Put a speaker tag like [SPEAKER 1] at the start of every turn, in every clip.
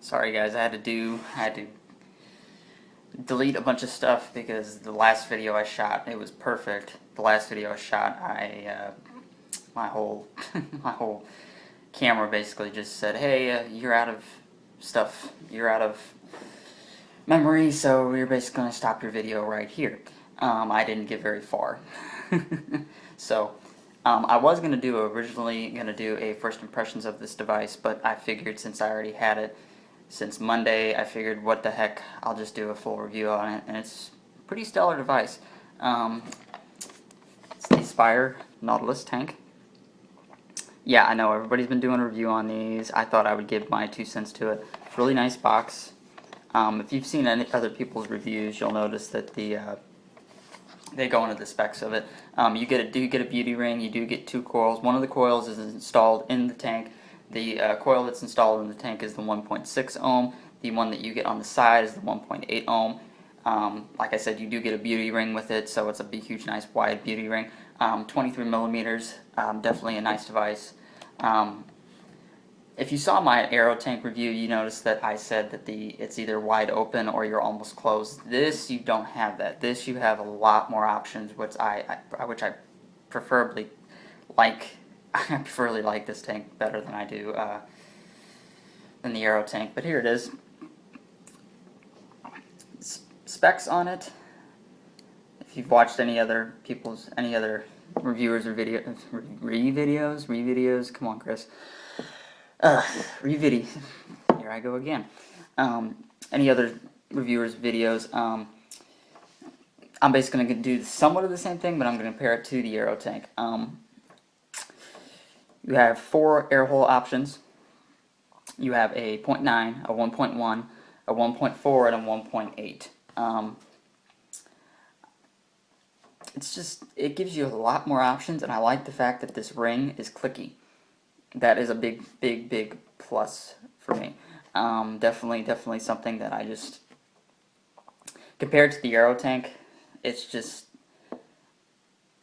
[SPEAKER 1] Sorry guys, I had to delete a bunch of stuff because the last video I shot, it was perfect. The last video I shot, my whole my whole camera basically just said, "Hey, you're out of stuff. You're out of memory, so you're basically gonna stop your video right here." I didn't get very far, so I was originally gonna do a first impressions of this device, but I figured since I already had it since Monday, I figured what the heck, I'll just do a full review on it, and it's a pretty stellar device. It's the Aspire Nautilus Tank. Yeah, I know everybody's been doing a review on these. I thought I would give my 2 cents to it. Really nice box. If you've seen any other people's reviews, you'll notice that they go into the specs of it. You do get a beauty ring. You do get 2 coils. One of the coils is installed in the tank. The coil that's installed in the tank is the 1.6 ohm. The one that you get on the side is the 1.8 ohm. Like I said, you do get a beauty ring with it, so it's a big, huge, nice, wide beauty ring. 23 millimeters, definitely a nice device. If you saw my Aero Tank review, you noticed that I said that it's either wide open or you're almost closed. This, you don't have that. This, you have a lot more options, which I preferably like. I preferably like this tank better than I do than the Aero Tank. But here it is. Specs on it. If you've watched any other reviewers or videos, come on, Chris. Re-video. Here I go again. Any other reviewers' videos. I'm basically going to do somewhat of the same thing, but I'm going to compare it to the Aero Tank. You have 4 air hole options. You have a 0.9, a 1.1, a 1.4, and a 1.8. It gives you a lot more options, and I like the fact that this ring is clicky. That is a big, big, big plus for me. Definitely something that I just, compared to the Aero Tank, it's just,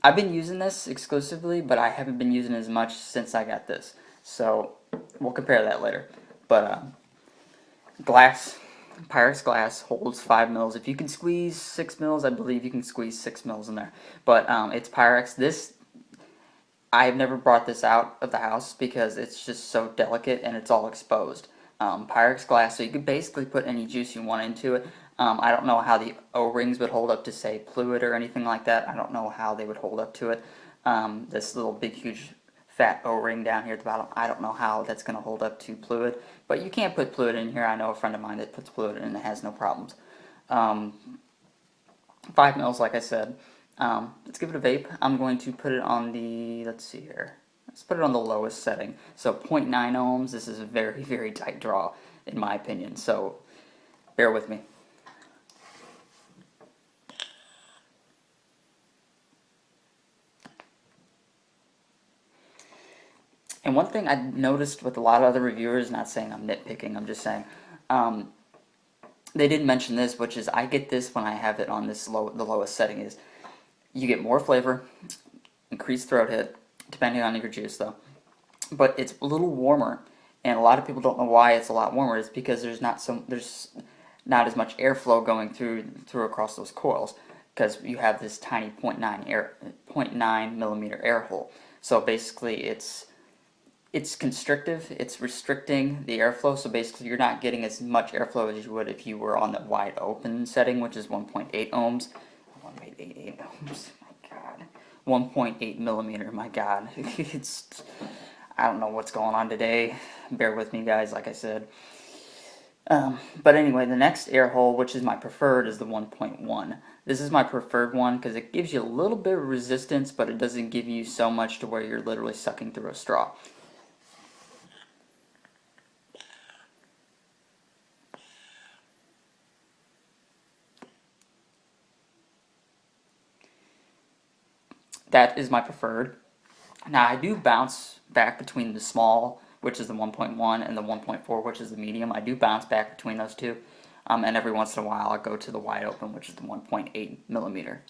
[SPEAKER 1] I've been using this exclusively, but I haven't been using it as much since I got this. So we'll compare that later. But glass, Pyrex glass holds 5 mils. If you can squeeze 6 mils, I believe you can squeeze 6 mils in there. But it's Pyrex. This, I've never brought this out of the house because it's just so delicate and it's all exposed. Pyrex glass, so you could basically put any juice you want into it. I don't know how the O-rings would hold up to, say, fluid or anything like that. I don't know how they would hold up to it. This little big, huge, fat O-ring down here at the bottom, I don't know how that's going to hold up to fluid. But you can't put fluid in here. I know a friend of mine that puts fluid in and it has no problems. 5 mils, like I said. Let's give it a vape. I'm going to put it on the, let's see here. Let's put it on the lowest setting. So 0.9 ohms. This is a very, very tight draw, in my opinion. So bear with me. And one thing I noticed with a lot of other reviewers, not saying I'm nitpicking, I'm just saying, they didn't mention this, which is I get this when I have it on this the lowest setting is you get more flavor, increased throat hit, depending on your juice though, but it's a little warmer, and a lot of people don't know why it's a lot warmer. It's because there's not as much airflow going through across those coils, because you have this tiny 0.9 millimeter air hole. So basically it's constrictive, it's restricting the airflow, so basically you're not getting as much airflow as you would if you were on the wide open setting, which is 1.8 ohms. 1.88 ohms, my god. 1.8 millimeter, my god. I don't know what's going on today. Bear with me, guys, like I said. But anyway, the next air hole, which is my preferred, is the 1.1. This is my preferred one because it gives you a little bit of resistance, but it doesn't give you so much to where you're literally sucking through a straw. That is my preferred. Now I do bounce back between the small, which is the 1.1, and the 1.4, which is the medium. I do bounce back between those two, and every once in a while I go to the wide open, which is the 1.8 millimeter.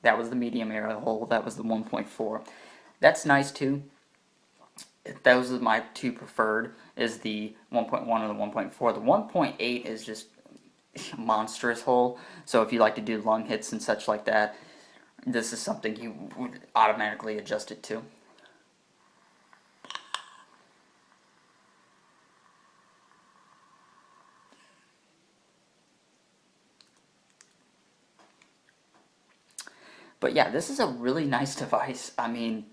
[SPEAKER 1] That was the medium air hole. That was the 1.4. That's nice too. Those are my two preferred, is the 1.1 and the 1.4. The 1.8 is just a monstrous hole, so if you like to do lung hits and such like that, this is something you would automatically adjust it to. But yeah, this is a really nice device. I mean,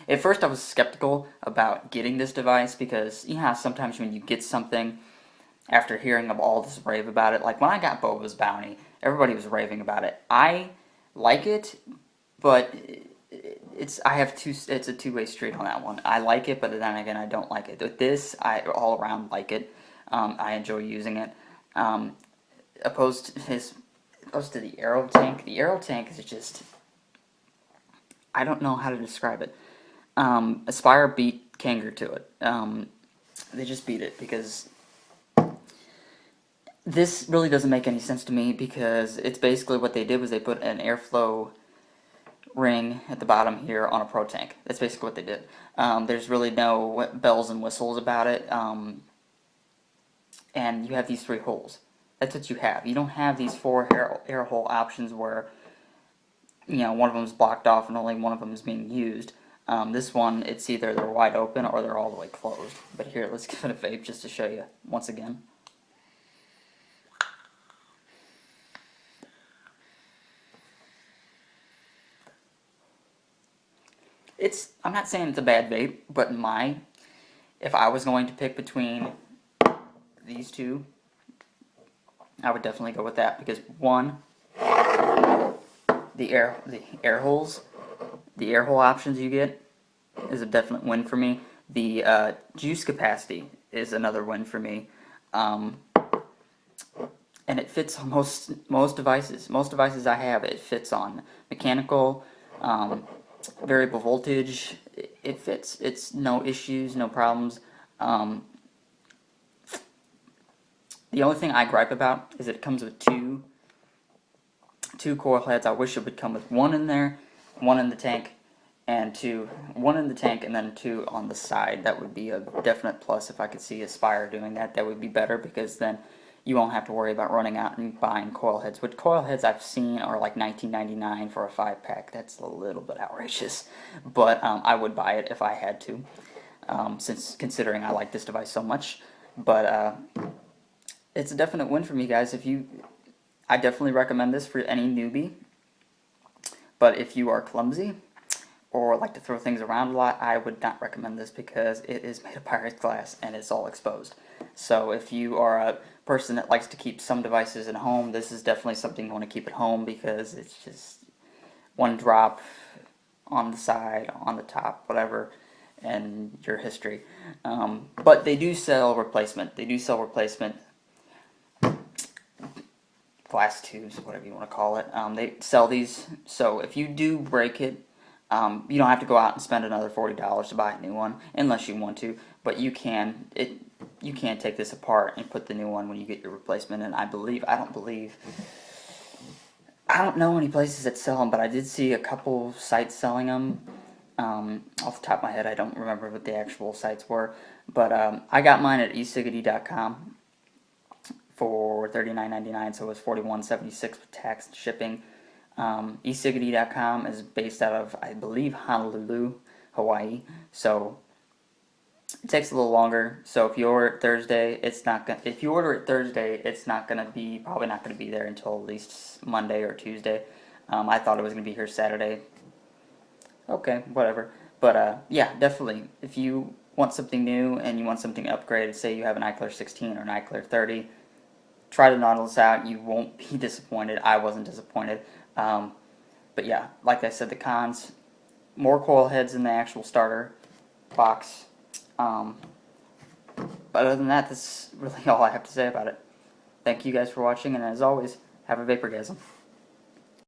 [SPEAKER 1] at first I was skeptical about getting this device because, you know, sometimes when you get something after hearing of all this rave about it, like when I got Boba's Bounty, everybody was raving about it. I like it, but it's a two-way street on that one. I like it, but then again, I don't like it. With this, I all around like it. I enjoy using it. Opposed to the Aero Tank. The Aero Tank is just, I don't know how to describe it. Aspire beat Kangaroo to it. They just beat it because this really doesn't make any sense to me, because it's basically what they did was they put an airflow ring at the bottom here on a Pro Tank. That's basically what they did. There's really no bells and whistles about it. And you have these 3 holes. That's what you have. You don't have these 4 air hole options where, you know, one of them is blocked off and only one of them is being used. This one, it's either they're wide open or they're all the way closed. But here, let's give it a vape just to show you once again. I'm not saying it's a bad vape, but if I was going to pick between these two, I would definitely go with that, because one, the air holes, the air hole options you get is a definite win for me. The juice capacity is another win for me, and it fits on most devices. Most devices I have, it fits on. Mechanical, variable voltage, it fits. It's no issues, no problems. The only thing I gripe about is it comes with two coil heads. I wish it would come with one in there, one in the tank, and one in the tank and then 2 on the side. That would be a definite plus. If I could see Aspire doing that, that would be better, because then you won't have to worry about running out and buying coil heads. Which coil heads I've seen are like $19.99 for a 5-pack. That's a little bit outrageous, but I would buy it if I had to, since considering I like this device so much. But it's a definite win for me, guys. I definitely recommend this for any newbie. But if you are clumsy or like to throw things around a lot, I would not recommend this, because it is made of Pyrex glass and it's all exposed. So if you are a person that likes to keep some devices at home, this is definitely something you want to keep at home, because it's just one drop on the side, on the top, whatever, and your history. But they do sell replacement. They do sell replacement glass tubes, whatever you want to call it. They sell these, so if you do break it, you don't have to go out and spend another $40 to buy a new one, unless you want to. But you can take this apart and put the new one when you get your replacement. And I don't know any places that sell them, but I did see a couple sites selling them. Off the top of my head, I don't remember what the actual sites were, but I got mine at esiggity.com for $39.99, so it was $41.76 with tax and shipping. esiggity.com is based out of, I believe, Honolulu, Hawaii, so it takes a little longer. So if you order it Thursday, it's not gonna. If you order it Thursday, it's not gonna be probably not gonna be there until at least Monday or Tuesday. I thought it was gonna be here Saturday. Okay, whatever. But yeah, definitely. If you want something new and you want something upgraded, say you have an iClear 16 or an iClear 30, try the Nautilus out. You won't be disappointed. I wasn't disappointed. But yeah, like I said, the cons: more coil heads in the actual starter box. But other than that, that's really all I have to say about it. Thank you guys for watching, and as always, have a vaporgasm.